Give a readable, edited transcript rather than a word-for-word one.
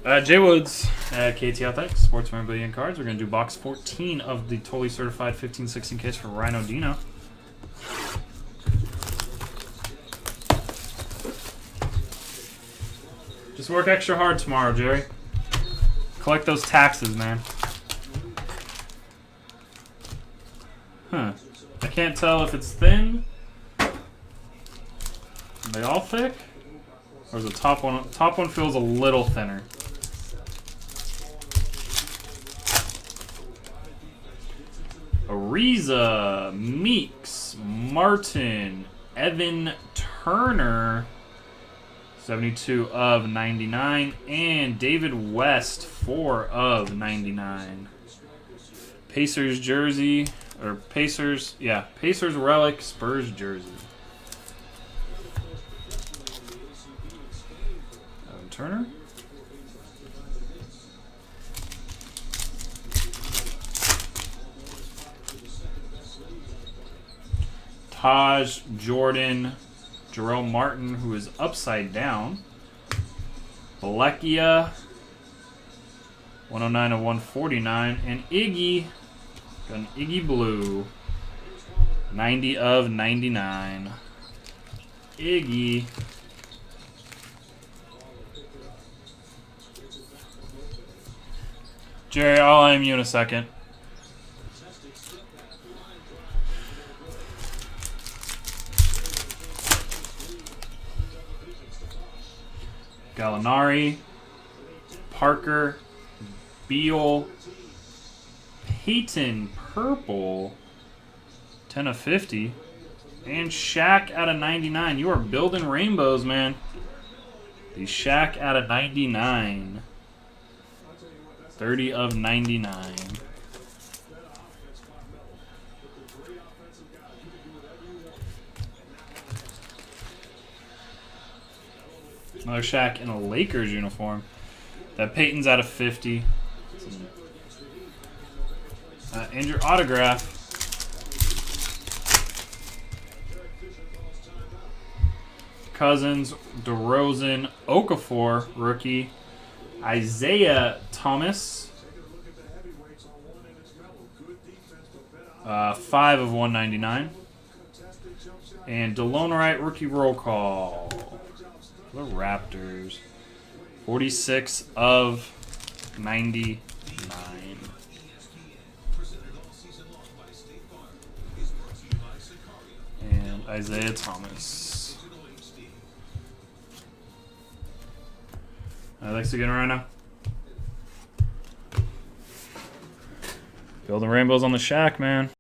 Jay Woods at KTAuthentics, Sports Memorabilia and Cards. We're going to do box 14 of the Totally Certified 15-16 case for Rynodino. Just work extra hard tomorrow, Jerry. Collect those taxes, man. Huh. I can't tell if it's thin. Are they all thick? Or is the top one? Top one feels a little thinner. Ariza, Meeks, Martin, Evan Turner, 72 of 99, and David West, 4 of 99. Pacers jersey, or Pacers, yeah, Pacers relic, Spurs jersey. Evan Turner. Taj, Jordan, Jerome Martin, who is upside down. Balekia, 109 of 149. And Iggy, got an Iggy Blue, 90 of 99. Iggy. Jerry, I'll aim you in a second. Gallinari, Parker, Beal, Peyton Purple, 10 of 50, and Shaq out of 99. You are building rainbows, man. The Shaq out of 99. 30 of 99. Another Shaq in a Lakers uniform. That Peyton's out of 50. And your autograph. Cousins, DeRozan, Okafor, rookie. Isaiah Thomas. 5 of 199. And DeLone Wright, rookie roll call. The Raptors, 46 of 99. And Isaiah Thomas. Thanks again, Rhino. Building rainbows on the Shack, man.